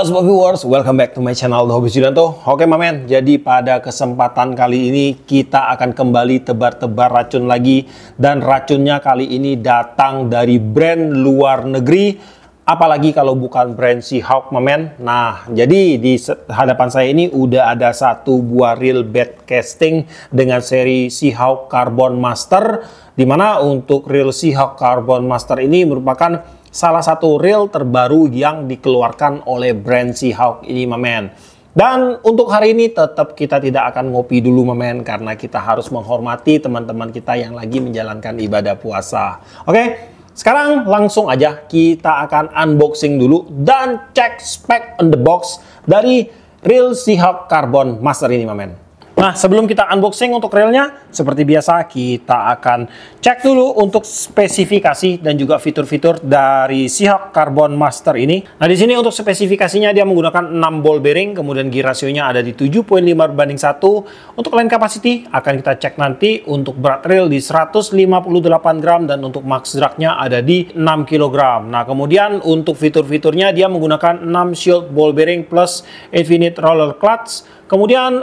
Sobat Viewers, welcome back to my channel The Hobby Sudanto. Oke Mamen, jadi pada kesempatan kali ini kita akan kembali tebar-tebar racun lagi. Dan racunnya kali ini datang dari brand luar negeri. Apalagi kalau bukan brand Seahawk Mamen. Nah, jadi di hadapan saya ini udah ada satu buah reel bed casting dengan seri Seahawk Carbon Master. Dimana untuk reel Seahawk Carbon Master ini merupakan salah satu reel terbaru yang dikeluarkan oleh brand Seahawk ini Mamen. Dan untuk hari ini tetap kita tidak akan ngopi dulu Mamen, karena kita harus menghormati teman-teman kita yang lagi menjalankan ibadah puasa. Oke, sekarang langsung aja kita akan unboxing dulu dan cek spek on the box dari reel Seahawk Carbon Master ini Mamen. Nah, sebelum kita unboxing untuk reelnya, seperti biasa kita akan cek dulu untuk spesifikasi dan juga fitur-fitur dari Seahawk Carbon Master ini. Nah, di sini untuk spesifikasinya dia menggunakan 6 ball bearing, kemudian gear rasionya ada di 7.5/1. Untuk line capacity akan kita cek nanti. Untuk berat reel di 158 gram dan untuk max dragnya ada di 6 kg. Nah, kemudian untuk fitur-fiturnya dia menggunakan 6 shield ball bearing plus infinite roller clutch. Kemudian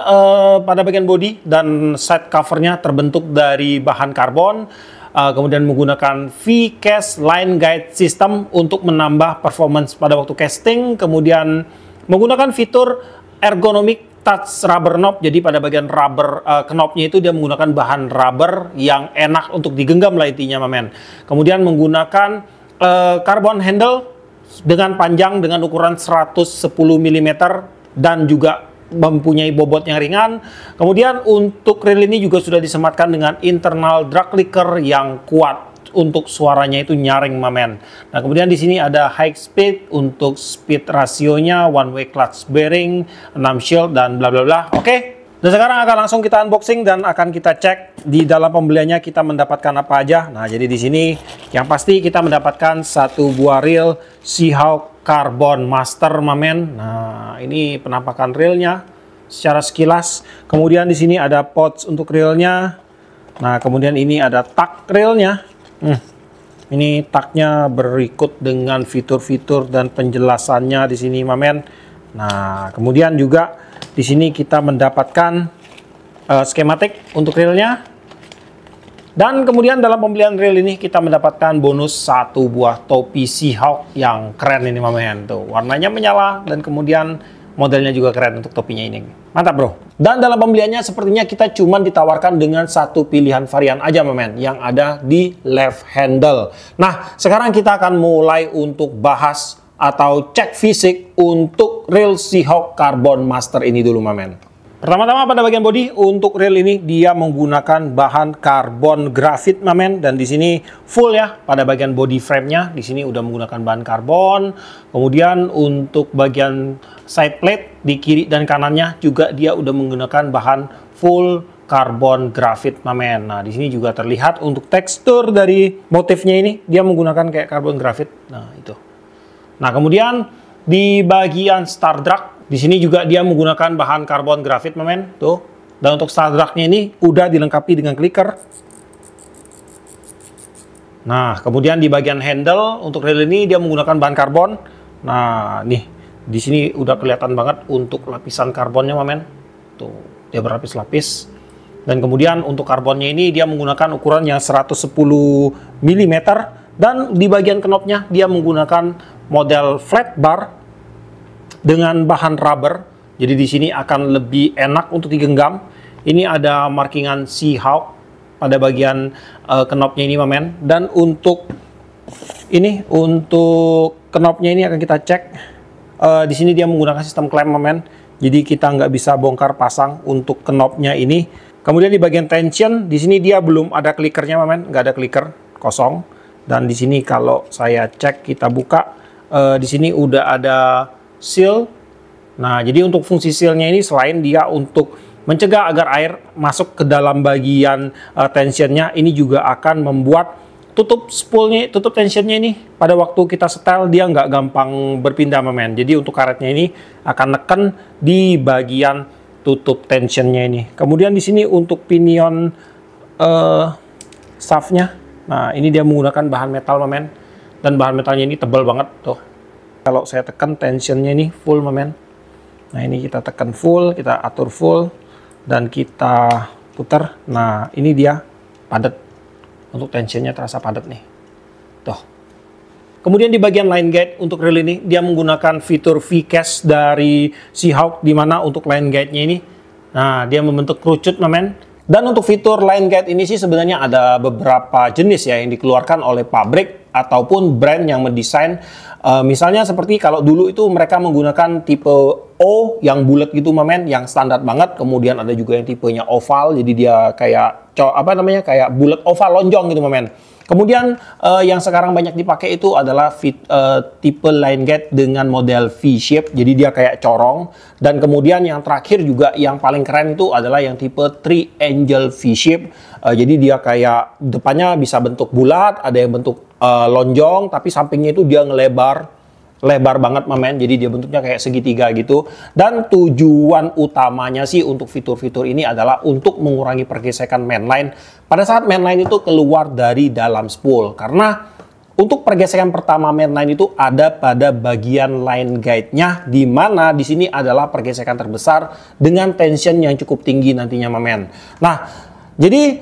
pada bagian bodi dan side covernya terbentuk dari bahan karbon. Kemudian menggunakan V-Cast Line Guide System untuk menambah performance pada waktu casting. Kemudian menggunakan fitur ergonomic touch rubber knob. Jadi pada bagian rubber knobnya itu dia menggunakan bahan rubber yang enak untuk digenggam lah intinya Mamen. Kemudian menggunakan carbon handle dengan panjang dengan ukuran 110 mm dan juga mempunyai bobot yang ringan. Kemudian untuk reel ini juga sudah disematkan dengan internal drag clicker yang kuat untuk suaranya itu nyaring Mamen. Nah, kemudian di sini ada high speed untuk speed rasionya, one way clutch bearing, 6 shield dan bla bla bla. Oke. Dan sekarang akan langsung kita unboxing dan akan kita cek di dalam pembeliannya kita mendapatkan apa aja. Nah, jadi di sini yang pasti kita mendapatkan satu buah reel Seahawk Carbon Master Mamen. Nah, ini penampakan reelnya secara sekilas. Kemudian di sini ada pouch untuk reelnya. Nah, kemudian ini ada tag reelnya. Ini tagnya berikut dengan fitur-fitur dan penjelasannya di sini Mamen. Nah, kemudian juga di sini kita mendapatkan skematik untuk reelnya. Dan kemudian dalam pembelian reel ini kita mendapatkan bonus satu buah topi Seahawk yang keren ini Mamen. Tuh, warnanya menyala dan kemudian modelnya juga keren untuk topinya ini. Mantap bro. Dan dalam pembeliannya sepertinya kita cuma ditawarkan dengan satu pilihan varian aja Mamen, yang ada di left handle. Nah, sekarang kita akan mulai untuk bahas atau cek fisik untuk reel Seahawk Carbon Master ini dulu Mamen. Pertama-tama pada bagian bodi untuk reel ini dia menggunakan bahan karbon grafit Mamen, dan di sini full ya pada bagian body frame-nya. Di sini udah menggunakan bahan karbon. Kemudian untuk bagian side plate di kiri dan kanannya juga dia udah menggunakan bahan full karbon grafit Mamen. Nah, di sini juga terlihat untuk tekstur dari motifnya ini dia menggunakan kayak karbon grafit. Nah, itu. Nah, kemudian di bagian star drag di sini juga dia menggunakan bahan karbon grafit Mamen, tuh. Dan untuk star dragnya ini udah dilengkapi dengan clicker. Nah, kemudian di bagian handle untuk reel ini dia menggunakan bahan karbon. Nah, nih di sini udah kelihatan banget untuk lapisan karbonnya Mamen. Tuh, dia berlapis-lapis. Dan kemudian untuk karbonnya ini dia menggunakan ukuran yang 110 mm dan di bagian knobnya dia menggunakan model flat bar dengan bahan rubber. Jadi di sini akan lebih enak untuk digenggam. Ini ada markingan Seahawk pada bagian knobnya ini Mamen. Dan untuk ini untuk knobnya ini akan kita cek. Di sini dia menggunakan sistem klem Mamen. Jadi kita nggak bisa bongkar pasang untuk knobnya ini. Kemudian di bagian tension di sini dia belum ada clickernya Mamen, nggak ada clicker, kosong. Dan di sini kalau saya cek kita buka, di sini udah ada seal. Nah, jadi untuk fungsi sealnya ini selain dia untuk mencegah agar air masuk ke dalam bagian tensionnya, ini juga akan membuat tutup spoolnya, tutup tensionnya ini pada waktu kita setel dia nggak gampang berpindah Mamen. Jadi untuk karetnya ini akan neken di bagian tutup tensionnya ini. Kemudian di sini untuk pinion shaftnya, nah ini dia menggunakan bahan metal Mamen, dan bahan metalnya ini tebal banget tuh. Kalau saya tekan tensionnya ini full men. Nah ini kita tekan full, kita atur full, dan kita putar. Nah ini dia padat. Untuk tensionnya terasa padat nih. Tuh. Kemudian di bagian line guide untuk reel ini, dia menggunakan fitur V-Cast dari Seahawk, di mana untuk line guide-nya ini, nah dia membentuk kerucut men. Dan untuk fitur line guide ini sih sebenarnya ada beberapa jenis ya yang dikeluarkan oleh pabrik ataupun brand yang mendesain. Misalnya seperti kalau dulu itu mereka menggunakan tipe O yang bulat gitu men, yang standar banget. Kemudian ada juga yang tipenya oval, jadi dia kayak kayak bulat oval lonjong gitu men. Kemudian yang sekarang banyak dipakai itu adalah tipe line guide dengan model V-shape, jadi dia kayak corong. Dan kemudian yang terakhir juga yang paling keren itu adalah yang tipe triangle V-shape. Jadi dia kayak depannya bisa bentuk bulat, ada yang bentuk lonjong, tapi sampingnya itu dia lebar banget men, jadi dia bentuknya kayak segitiga gitu. Dan tujuan utamanya sih untuk fitur-fitur ini adalah untuk mengurangi pergesekan mainline pada saat mainline itu keluar dari dalam spool. Karena untuk pergesekan pertama mainline itu ada pada bagian line guide-nya, di mana di sini adalah pergesekan terbesar dengan tension yang cukup tinggi nantinya men. Nah, jadi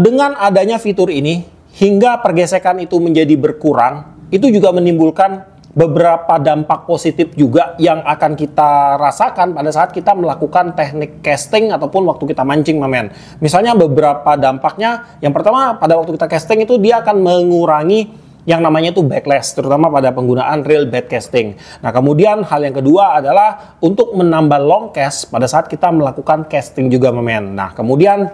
dengan adanya fitur ini hingga pergesekan itu menjadi berkurang, itu juga menimbulkan beberapa dampak positif juga yang akan kita rasakan pada saat kita melakukan teknik casting ataupun waktu kita mancing men. Misalnya beberapa dampaknya, yang pertama pada waktu kita casting itu dia akan mengurangi yang namanya itu backlash, terutama pada penggunaan reel bait casting. Nah kemudian hal yang kedua adalah untuk menambah long cast pada saat kita melakukan casting juga men. Nah kemudian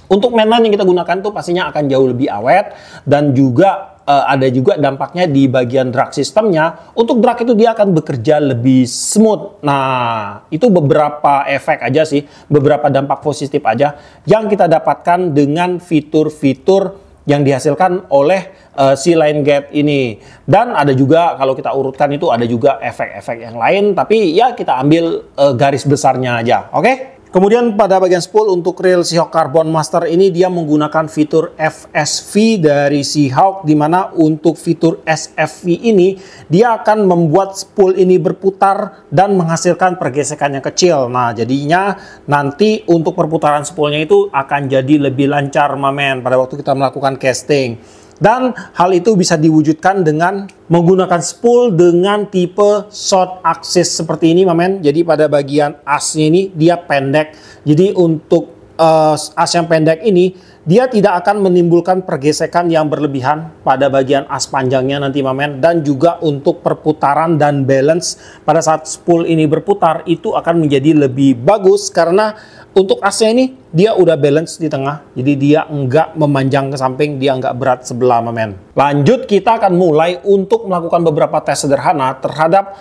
untuk mainline yang kita gunakan tuh pastinya akan jauh lebih awet, dan juga ada juga dampaknya di bagian drag sistemnya. Untuk drag itu dia akan bekerja lebih smooth. Nah, itu beberapa efek aja sih, beberapa dampak positif aja yang kita dapatkan dengan fitur-fitur yang dihasilkan oleh si line guide ini. Dan ada juga kalau kita urutkan itu ada juga efek-efek yang lain, tapi ya kita ambil garis besarnya aja, oke? Kemudian pada bagian spool untuk reel Seahawk Carbon Master ini dia menggunakan fitur FSV dari Seahawk, di mana untuk fitur SFV ini dia akan membuat spool ini berputar dan menghasilkan pergesekan yang kecil. Nah, jadinya nanti untuk perputaran spoolnya itu akan jadi lebih lancar men pada waktu kita melakukan casting. Dan hal itu bisa diwujudkan dengan menggunakan spool dengan tipe short axis seperti ini men. Jadi pada bagian asnya ini dia pendek. Jadi untuk as yang pendek ini dia tidak akan menimbulkan pergesekan yang berlebihan pada bagian as panjangnya nanti men. Dan juga untuk perputaran dan balance pada saat spool ini berputar itu akan menjadi lebih bagus, karena untuk asnya ini dia udah balance di tengah, jadi dia enggak memanjang ke samping, dia enggak berat sebelah men. Lanjut, kita akan mulai untuk melakukan beberapa tes sederhana terhadap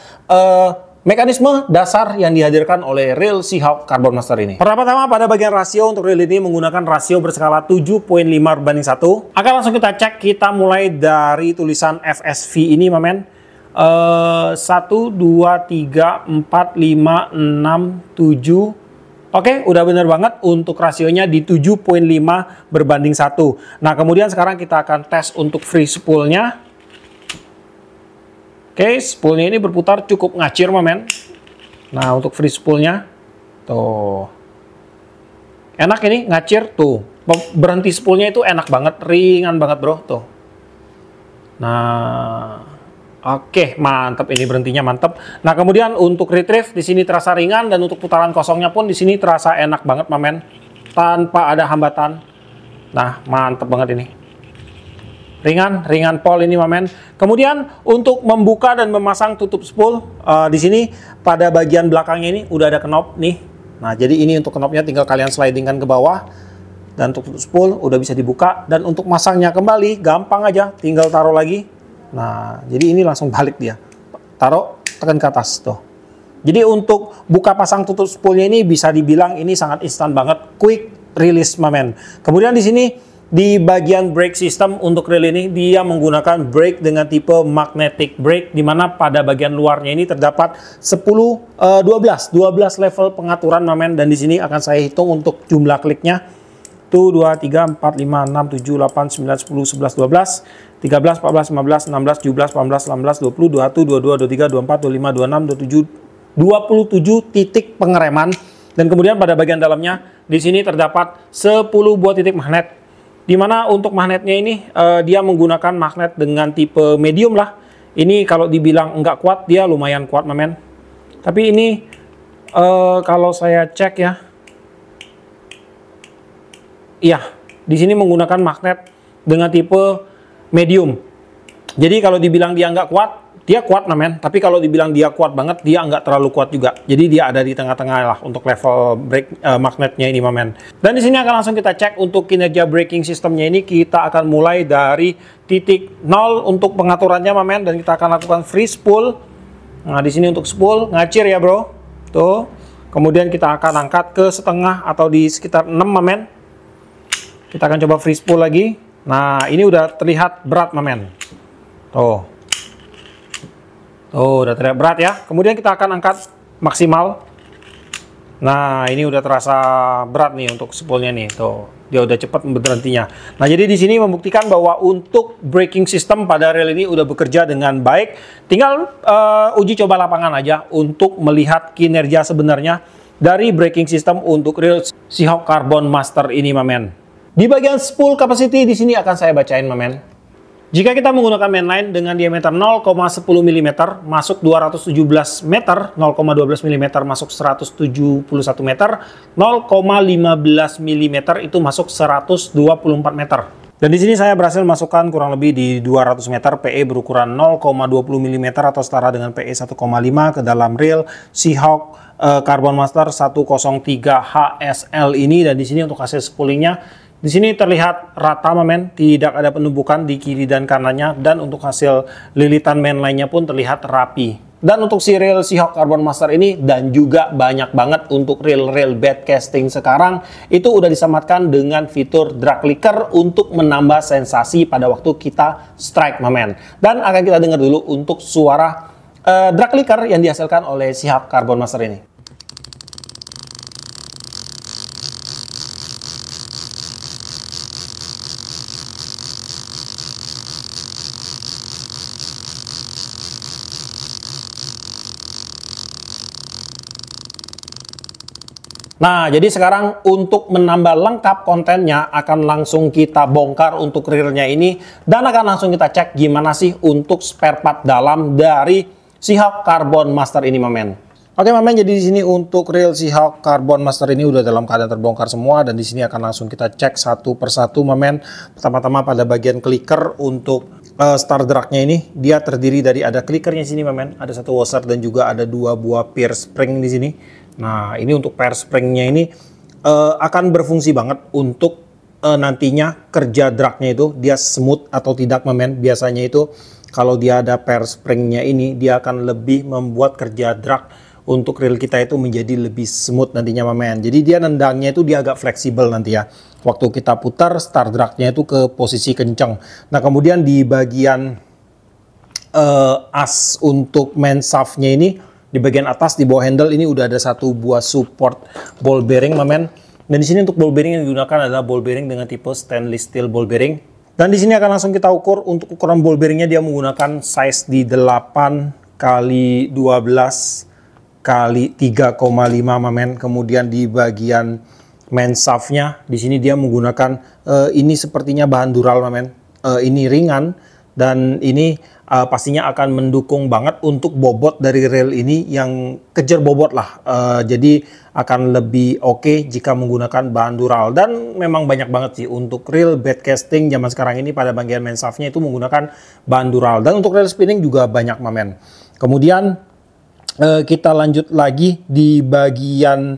mekanisme dasar yang dihadirkan oleh reel Seahawk Carbon Master ini. Pertama-tama pada bagian rasio, untuk reel ini menggunakan rasio berskala 7.5/1. Akan langsung kita cek, kita mulai dari tulisan FSV ini men. 1, 2, 3, 4, 5, 6, 7. Oke, udah bener banget untuk rasionya di 7.5/1. Nah, kemudian sekarang kita akan tes untuk free spoolnya. Oke, spoolnya ini berputar cukup ngacir men. Nah, untuk free spoolnya tuh enak ini, ngacir tuh. Berhenti spoolnya itu enak banget, ringan banget bro tuh. Nah, oke, mantap, ini berhentinya mantap. Nah, kemudian untuk retrieve di sini terasa ringan, dan untuk putaran kosongnya pun di sini terasa enak banget men, tanpa ada hambatan. Nah, mantap banget ini. Ringan pol ini men. Kemudian untuk membuka dan memasang tutup spool di sini pada bagian belakangnya ini udah ada knob nih. Nah, jadi ini untuk knobnya tinggal kalian slidingkan ke bawah, dan untuk tutup spool udah bisa dibuka, dan untuk masangnya kembali gampang aja, tinggal taruh lagi. Nah, jadi ini langsung balik dia. Taruh, tekan ke atas tuh. Jadi untuk buka pasang tutup spoolnya ini bisa dibilang ini sangat instan banget, quick release men. Kemudian di sini di bagian brake system untuk reel ini dia menggunakan brake dengan tipe magnetic brake, di mana pada bagian luarnya ini terdapat 12 level pengaturan men, dan di sini akan saya hitung untuk jumlah kliknya. 2, 3, 4, 5, 6, 7, 8, 9, 10, 11, 12, 13, 14, 15, 16, 17, 18, 19, 20, 21, 22, 23, 24, 25, 26, 27, 27 titik pengereman. Dan kemudian pada bagian dalamnya di sini terdapat 10 buah titik magnet. Dimana untuk magnetnya ini dia menggunakan magnet dengan tipe medium lah. Ini kalau dibilang enggak kuat, dia lumayan kuat men. Tapi ini kalau saya cek ya, iya, di sini menggunakan magnet dengan tipe medium. Jadi kalau dibilang dia nggak kuat, dia kuat men. Tapi kalau dibilang dia kuat banget, dia nggak terlalu kuat juga. Jadi dia ada di tengah-tengah lah untuk level break magnetnya ini men. Dan di sini akan langsung kita cek untuk kinerja braking sistemnya ini. Kita akan mulai dari titik 0 untuk pengaturannya men. Dan kita akan lakukan free spool. Nah di sini untuk spool ngacir ya bro. Tuh. Kemudian kita akan angkat ke setengah atau di sekitar 6 men. Kita akan coba free spool lagi. Nah, ini udah terlihat berat, men. Tuh. Tuh, udah terlihat berat ya. Kemudian kita akan angkat maksimal. Nah, ini udah terasa berat nih untuk spoolnya nih. Tuh, dia udah cepat berhentinya. Nah, jadi di sini membuktikan bahwa untuk braking system pada rel ini udah bekerja dengan baik. Tinggal uji coba lapangan aja untuk melihat kinerja sebenarnya dari braking system untuk rel Seahawk Carbon Master ini, men. Di bagian spool capacity di sini akan saya bacain, men. Jika kita menggunakan mainline dengan diameter 0,10 mm masuk 217 meter, 0,12 mm masuk 171 meter, 0,15 mm itu masuk 124 meter. Dan di sini saya berhasil masukkan kurang lebih di 200 meter PE berukuran 0,20 mm atau setara dengan PE 1,5 ke dalam reel Seahawk Carbon Master 103 HSL ini. Dan di sini untuk hasil spoolingnya di sini terlihat rata, men, tidak ada penumpukan di kiri dan kanannya, dan untuk hasil lilitan mainline-nya pun terlihat rapi. Dan untuk si reel Seahawk Carbon Master ini dan juga banyak banget untuk reel-reel bed casting sekarang itu udah disematkan dengan fitur drag clicker untuk menambah sensasi pada waktu kita strike, men. Dan akan kita dengar dulu untuk suara drag clicker yang dihasilkan oleh Seahawk Carbon Master ini. Nah, jadi sekarang untuk menambah lengkap kontennya akan langsung kita bongkar untuk reelnya ini dan akan langsung kita cek gimana sih untuk spare part dalam dari Seahawk Carbon Master ini, men. Oke, men, jadi di sini untuk reel Seahawk Carbon Master ini udah dalam keadaan terbongkar semua dan di sini akan langsung kita cek satu persatu, men. Pertama-tama pada bagian clicker untuk star dragnya ini dia terdiri dari ada clickernya sini, men. Ada satu washer dan juga ada 2 buah pierce spring di sini. Nah, ini untuk pair springnya ini akan berfungsi banget untuk nantinya kerja dragnya itu dia smooth atau tidak, men. Biasanya itu kalau dia ada pair springnya ini dia akan lebih membuat kerja drag untuk reel kita itu menjadi lebih smooth nantinya, men. Jadi dia nendangnya itu dia agak fleksibel nanti ya. Waktu kita putar star dragnya itu ke posisi kenceng. Nah, kemudian di bagian as untuk main shaftnya ini di bagian atas di bawah handle ini udah ada satu buah support ball bearing, men. Dan di sini untuk ball bearing yang digunakan adalah ball bearing dengan tipe stainless steel ball bearing. Dan di sini akan langsung kita ukur untuk ukuran ball bearingnya dia menggunakan size di 8 kali 12 kali 3,5, men. Kemudian di bagian main shaftnya di sini dia menggunakan ini sepertinya bahan dural, men. Ini ringan dan ini pastinya akan mendukung banget untuk bobot dari reel ini yang kejar bobot lah. Jadi akan lebih oke jika menggunakan bahan dural. Dan memang banyak banget sih untuk reel bed casting zaman sekarang ini pada bagian main shaftnya itu menggunakan bahan dural. Dan untuk reel spinning juga banyak, men. Kemudian kita lanjut lagi di bagian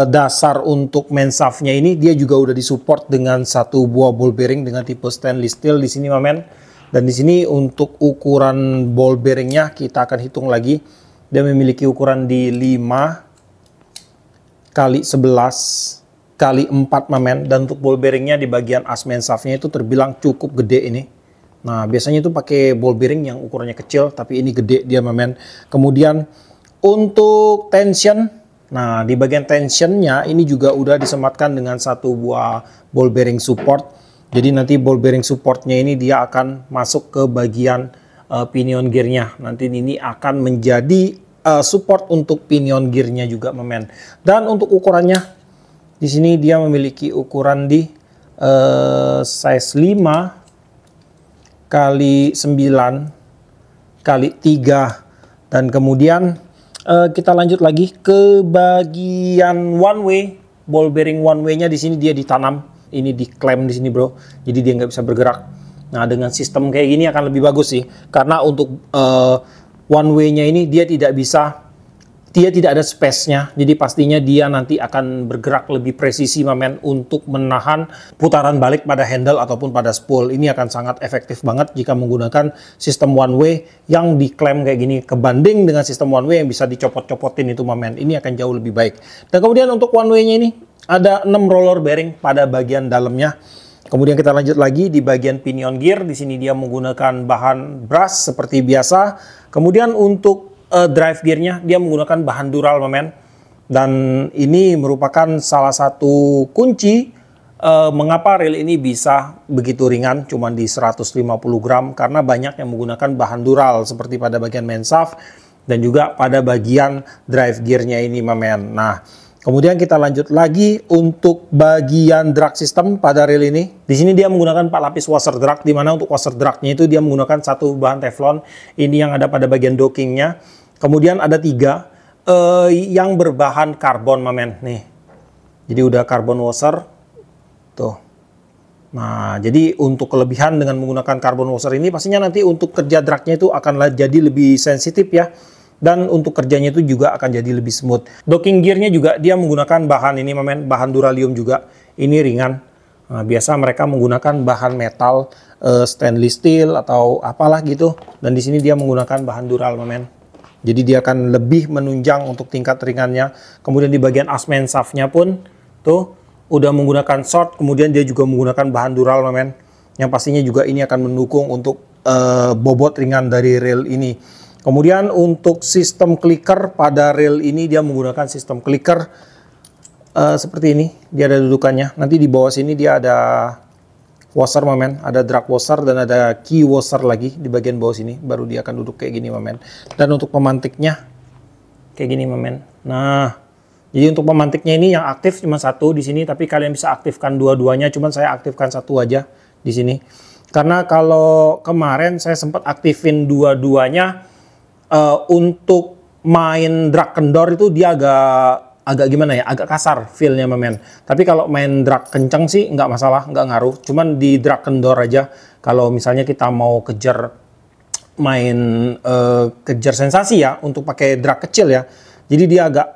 dasar untuk main shaftnya ini dia juga udah disupport dengan satu buah ball bearing dengan tipe stainless steel di sini, men. Dan di sini untuk ukuran ball bearingnya kita akan hitung lagi. Dia memiliki ukuran di 5 kali 11 kali 4, men. Dan untuk ball bearingnya di bagian as main shaftnya itu terbilang cukup gede ini. Nah, biasanya itu pakai ball bearing yang ukurannya kecil, tapi ini gede dia, men. Kemudian untuk tension, Nah, di bagian tensionnya ini juga udah disematkan dengan satu buah ball bearing support. Jadi nanti ball bearing supportnya ini dia akan masuk ke bagian pinion gearnya. Nanti ini akan menjadi support untuk pinion gearnya juga, men. Dan untuk ukurannya, di sini dia memiliki ukuran di size 5 kali 9 kali 3. Dan kemudian kita lanjut lagi ke bagian one way. Ball bearing one way-nya di sini dia ditanam. Ini diklem di sini, bro. Jadi dia nggak bisa bergerak. Nah, dengan sistem kayak gini akan lebih bagus sih. Karena untuk one way-nya ini dia tidak ada space-nya. Jadi pastinya dia nanti akan bergerak lebih presisi, men, untuk menahan putaran balik pada handle ataupun pada spool. Ini akan sangat efektif banget jika menggunakan sistem one way yang diklaim kayak gini. Kebanding dengan sistem one way yang bisa dicopot-copotin itu, men. Ini akan jauh lebih baik. Dan kemudian untuk one way-nya ini ada 6 roller bearing pada bagian dalamnya. Kemudian kita lanjut lagi di bagian pinion gear. Di sini dia menggunakan bahan brass seperti biasa. Kemudian untuk drive gearnya dia menggunakan bahan dural, men. Dan ini merupakan salah satu kunci mengapa reel ini bisa begitu ringan, cuma di 150 gram, karena banyak yang menggunakan bahan dural seperti pada bagian main shaft dan juga pada bagian drive gearnya ini, men. Nah, kemudian kita lanjut lagi untuk bagian drag system pada reel ini. Di sini dia menggunakan 4 lapis washer drag, di mana untuk washer dragnya itu dia menggunakan satu bahan teflon. Ini yang ada pada bagian dockingnya. Kemudian ada 3 yang berbahan karbon, men. Nih, jadi udah karbon washer tuh. Nah, jadi untuk kelebihan dengan menggunakan karbon washer ini pastinya nanti untuk kerja dragnya itu akan jadi lebih sensitif ya. Dan untuk kerjanya itu juga akan jadi lebih smooth. Docking gearnya juga dia menggunakan bahan ini, men, bahan duralium juga. Ini ringan. Nah, biasa mereka menggunakan bahan metal, stainless steel atau apalah gitu. Dan di sini dia menggunakan bahan dural, men. Jadi dia akan lebih menunjang untuk tingkat ringannya. Kemudian di bagian as main shaft-nya pun tuh udah menggunakan short. Kemudian dia juga menggunakan bahan dural, men. Yang pastinya juga ini akan mendukung untuk bobot ringan dari reel ini. Kemudian untuk sistem clicker pada reel ini dia menggunakan sistem clicker seperti ini. Dia ada dudukannya. Nanti di bawah sini dia ada washer, men. Ada drag washer dan ada key washer lagi di bagian bawah sini. Baru dia akan duduk kayak gini, men. Dan untuk pemantiknya kayak gini, men. Nah, jadi untuk pemantiknya ini yang aktif cuma satu di sini, tapi kalian bisa aktifkan dua-duanya. Cuman saya aktifkan satu aja di sini. Karena kalau kemarin saya sempat aktifin dua-duanya untuk main drag kendor itu dia agak gimana ya, agak kasar feel-nya, men. Tapi kalau main drag kenceng sih nggak masalah, nggak ngaruh. Cuman di drag kendor aja, kalau misalnya kita mau kejar kejar sensasi ya, untuk pakai drag kecil ya. Jadi dia agak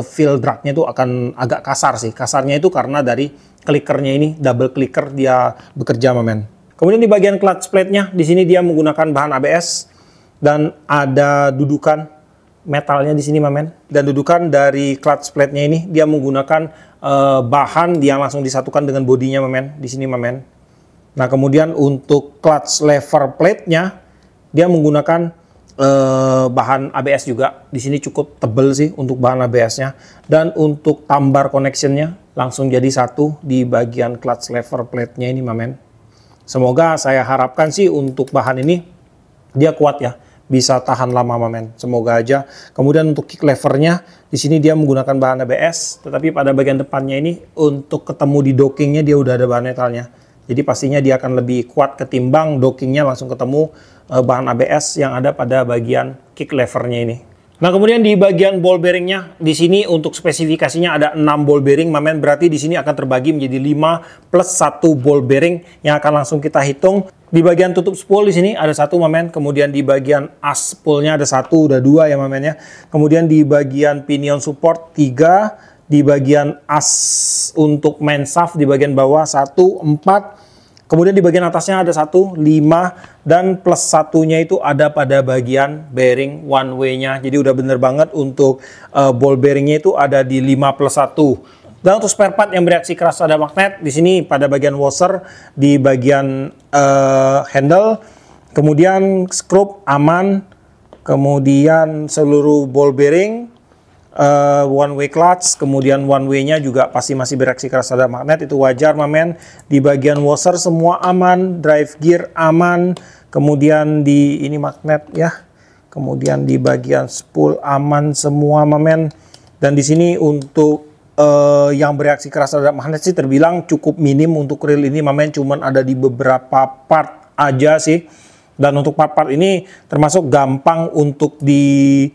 feel dragnya itu akan agak kasar sih. Kasarnya itu karena dari clickernya ini, double clicker dia bekerja, men. Kemudian di bagian clutch plate-nya, di sini dia menggunakan bahan ABS dan ada dudukan metalnya di sini, men. Dan dudukan dari clutch plate-nya ini dia menggunakan bahan yang langsung disatukan dengan bodinya, men. Di sini, men. Nah, kemudian untuk clutch lever plate-nya dia menggunakan bahan ABS juga. Di sini cukup tebal sih untuk bahan ABS-nya. Dan untuk tambar connection-nya langsung jadi satu di bagian clutch lever plate-nya ini, men. Semoga saya harapkan sih untuk bahan ini dia kuat ya, bisa tahan lama, men. Semoga aja. Kemudian untuk kick levernya di sini dia menggunakan bahan ABS, tetapi pada bagian depannya ini untuk ketemu di dockingnya dia udah ada bahan metalnya. Jadi pastinya dia akan lebih kuat ketimbang dockingnya langsung ketemu bahan ABS yang ada pada bagian kick levernya ini. Nah, kemudian di bagian ball bearingnya, di sini untuk spesifikasinya ada 6 ball bearing, men. Berarti di sini akan terbagi menjadi 5 plus 1 ball bearing yang akan langsung kita hitung. Di bagian tutup spool di sini ada 1, men. Kemudian di bagian as spoolnya ada 1, udah 2 ya, men, ya. Kemudian di bagian pinion support 3, di bagian as untuk main shaft di bagian bawah 1, 4. Kemudian di bagian atasnya ada 1, 5, dan plus 1-nya itu ada pada bagian bearing one way-nya. Jadi udah bener banget untuk ball bearingnya itu ada di 5 plus 1. Dan untuk spare part yang bereaksi keras pada magnet, di sini pada bagian washer, di bagian handle, kemudian skrup aman, kemudian seluruh ball bearing, one way clutch, kemudian one way-nya juga pasti masih bereaksi keras terhadap magnet, itu wajar mamen. Di bagian washer semua aman, drive gear aman, kemudian di ini magnet ya, kemudian di bagian spool aman semua mamen. Dan di sini untuk yang bereaksi keras terhadap magnet sih terbilang cukup minim untuk reel ini mamen, cuman ada di beberapa part aja sih. Dan untuk part-part ini termasuk gampang untuk digapai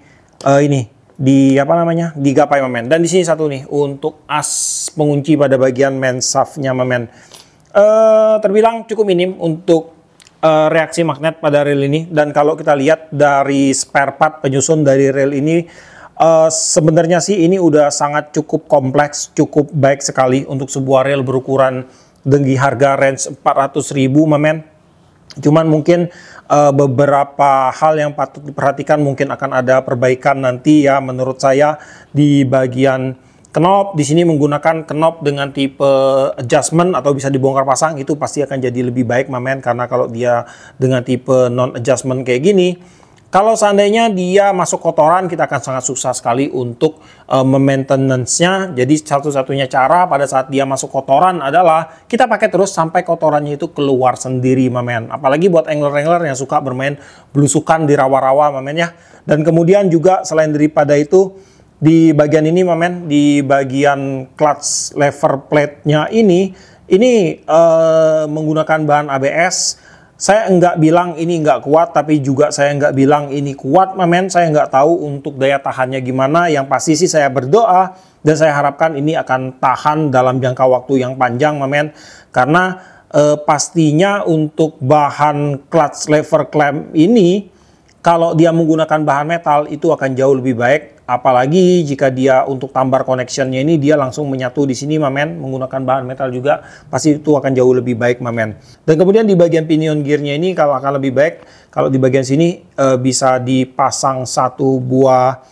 mamen. Dan di sini satu nih untuk as pengunci pada bagian main shaft-nya mamen. Terbilang cukup minim untuk reaksi magnet pada reel ini. Dan kalau kita lihat dari spare part penyusun dari reel ini, sebenarnya sih ini udah sangat cukup kompleks, cukup baik sekali untuk sebuah reel berukuran dengan harga range 400.000 mamen. Cuman mungkin beberapa hal yang patut diperhatikan, mungkin akan ada perbaikan nanti ya menurut saya di bagian knob. Di sini menggunakan knob dengan tipe adjustment atau bisa dibongkar pasang, itu pasti akan jadi lebih baik mamen, karena kalau dia dengan tipe non adjustment kayak gini, kalau seandainya dia masuk kotoran, kita akan sangat susah sekali untuk maintenance-nya. Jadi satu-satunya cara pada saat dia masuk kotoran adalah kita pakai terus sampai kotorannya itu keluar sendiri mamen. Apalagi buat angler-angler yang suka bermain belusukan di rawa-rawa mamen ya. Dan kemudian juga selain daripada itu, di bagian ini mamen, di bagian clutch lever plate-nya ini menggunakan bahan ABS. Saya nggak bilang ini nggak kuat, tapi juga saya nggak bilang ini kuat mamen. Saya nggak tahu untuk daya tahannya gimana. Yang pasti sih saya berdoa dan saya harapkan ini akan tahan dalam jangka waktu yang panjang mamen. Karena pastinya untuk bahan clutch lever clamp ini, kalau dia menggunakan bahan metal itu akan jauh lebih baik. Apalagi jika dia untuk tambar connectionnya ini dia langsung menyatu di sini mamen, menggunakan bahan metal juga, pasti itu akan jauh lebih baik mamen. Dan kemudian di bagian pinion gearnya ini kalau akan lebih baik, kalau di bagian sini bisa dipasang satu buah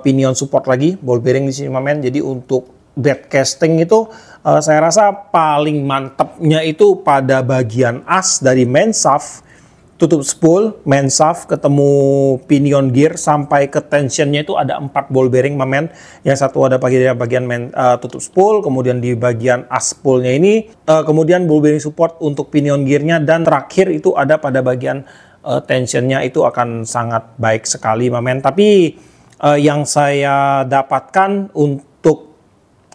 pinion support lagi, ball bearing di sini mamen. Jadi untuk dead casting itu saya rasa paling mantapnya itu pada bagian as dari main shaft, tutup spool, main shaft, ketemu pinion gear, sampai ke tensionnya itu ada 4 ball bearing mamen. Yang satu ada bagian tutup spool, kemudian di bagian as spoolnya ini, kemudian ball bearing support untuk pinion gearnya, dan terakhir itu ada pada bagian tensionnya, itu akan sangat baik sekali mamen. Tapi yang saya dapatkan untuk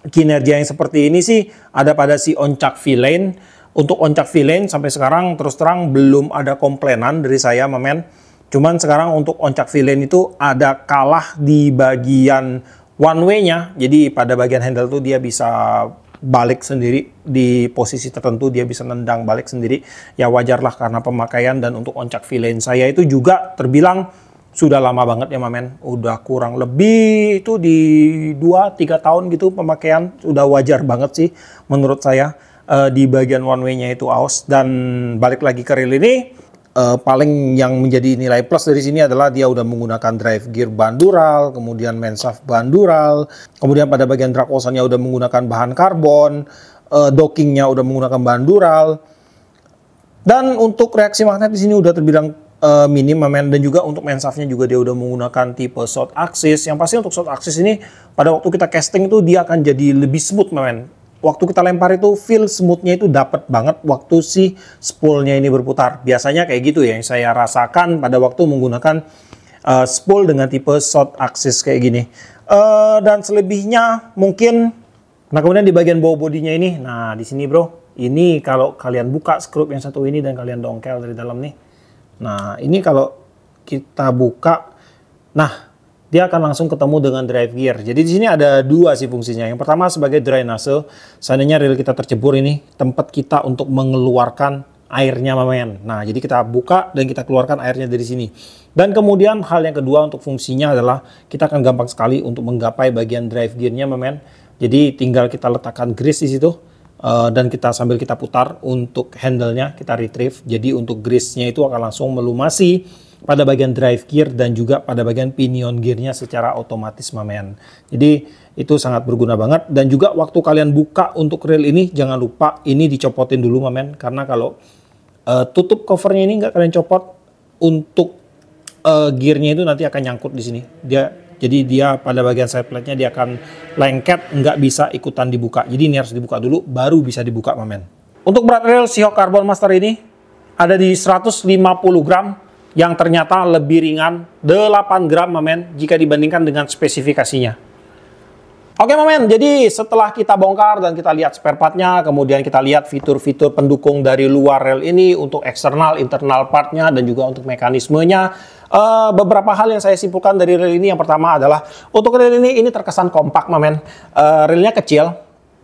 kinerja yang seperti ini sih ada pada si oncak V-Lane. Untuk oncak V-Lane sampai sekarang terus terang belum ada komplainan dari saya mamen. Cuman sekarang untuk oncak V-Lane itu ada kalah di bagian one way-nya. Jadi pada bagian handle tuh dia bisa balik sendiri di posisi tertentu, dia bisa nendang balik sendiri. Ya wajar lah karena pemakaian. Dan untuk oncak V-Lane saya itu juga terbilang sudah lama banget ya mamen. Udah kurang lebih itu di 2-3 tahun gitu pemakaian. Udah wajar banget sih menurut saya. Di bagian one way-nya itu aus. Dan balik lagi ke reel ini, paling yang menjadi nilai plus dari sini adalah dia udah menggunakan drive gear bahan dural, kemudian main shaft bahan dural, kemudian pada bagian drag hose-nya udah menggunakan bahan karbon, dockingnya udah menggunakan bahan dural. Dan untuk reaksi magnet di sini udah terbilang minim mamen. Dan juga untuk main shaft-nya juga dia udah menggunakan tipe short axis. Yang pasti untuk short axis ini pada waktu kita casting itu dia akan jadi lebih smooth mamen. Waktu kita lempar itu feel smoothnya itu dapat banget waktu si spoolnya ini berputar. Biasanya kayak gitu ya yang saya rasakan pada waktu menggunakan spool dengan tipe short axis kayak gini. Dan selebihnya mungkin, nah kemudian di bagian bawah bodinya ini, nah di sini bro, ini kalau kalian buka skrup yang satu ini dan kalian dongkel dari dalam nih, nah ini kalau kita buka, nah dia akan langsung ketemu dengan drive gear. Jadi di sini ada dua sih fungsinya. Yang pertama sebagai drainase, seandainya reel kita tercebur ini, tempat kita untuk mengeluarkan airnya mamen. Nah, jadi kita buka dan kita keluarkan airnya dari sini. Dan kemudian hal yang kedua untuk fungsinya adalah kita akan gampang sekali untuk menggapai bagian drive gearnya mamen. Jadi tinggal kita letakkan grease di situ dan sambil kita putar untuk handle-nya kita retrieve. Jadi untuk grease-nya itu akan langsung melumasi pada bagian drive gear dan juga pada bagian pinion gearnya secara otomatis mamen. Jadi itu sangat berguna banget. Dan juga waktu kalian buka untuk reel ini jangan lupa ini dicopotin dulu mamen, karena kalau tutup covernya ini nggak kalian copot, untuk gearnya itu nanti akan nyangkut di sini. Dia Jadi dia pada bagian side plate-nya dia akan lengket, nggak bisa ikutan dibuka. Jadi ini harus dibuka dulu, baru bisa dibuka, mamen. Untuk berat reel Seahawk Carbon Master ini ada di 150 gram, yang ternyata lebih ringan 8 gram, mamen, jika dibandingkan dengan spesifikasinya. Oke, mamen, jadi setelah kita bongkar dan kita lihat spare part-nya, kemudian kita lihat fitur-fitur pendukung dari luar rel ini untuk eksternal, internal part-nya, dan juga untuk mekanismenya. Beberapa hal yang saya simpulkan dari rel ini, yang pertama adalah untuk rel ini terkesan kompak, mamen. Relnya kecil,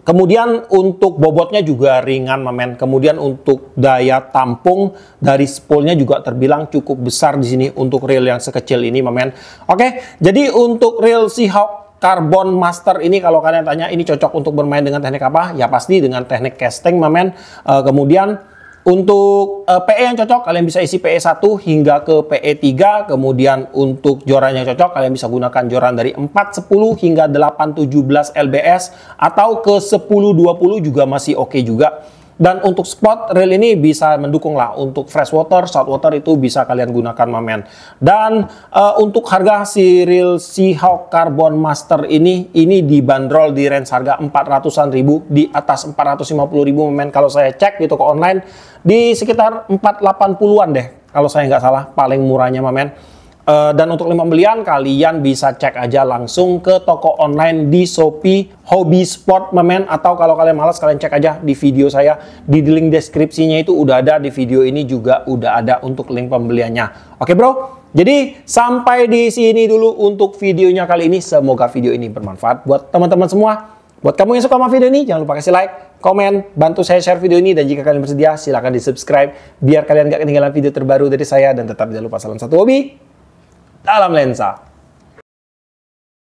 kemudian untuk bobotnya juga ringan, mamen. Kemudian untuk daya tampung dari spoolnya juga terbilang cukup besar di sini untuk rel yang sekecil ini, mamen. Oke, jadi untuk rel Seahawk Carbon Master ini, kalau kalian tanya ini cocok untuk bermain dengan teknik apa? Ya pasti dengan teknik casting, mamen. Kemudian untuk PE yang cocok, kalian bisa isi PE 1 hingga ke PE 3. Kemudian untuk joran yang cocok, kalian bisa gunakan joran dari 410 hingga 817 lbs atau ke 1020 juga masih oke juga. Dan untuk spot reel ini bisa mendukung lah untuk freshwater, saltwater itu bisa kalian gunakan, mamen. Dan untuk harga si reel Seahawk Carbon Master ini dibanderol di range harga 400-an ribu, di atas 450 ribu, mamen. Kalau saya cek di toko online di sekitar 480-an deh, kalau saya nggak salah, paling murahnya, mamen. Dan untuk link pembelian kalian bisa cek aja langsung ke toko online di Shopee Hobby Sport, mamen. Atau kalau kalian malas, kalian cek aja di video saya, di link deskripsinya itu udah ada, di video ini juga udah ada untuk link pembeliannya. Oke bro, jadi sampai di sini dulu untuk videonya kali ini. Semoga video ini bermanfaat buat teman-teman semua. Buat kamu yang suka sama video ini, jangan lupa kasih like, komen, bantu saya share video ini, dan jika kalian bersedia silahkan di subscribe biar kalian gak ketinggalan video terbaru dari saya. Dan tetap jangan lupa salam satu hobi dalam lensa.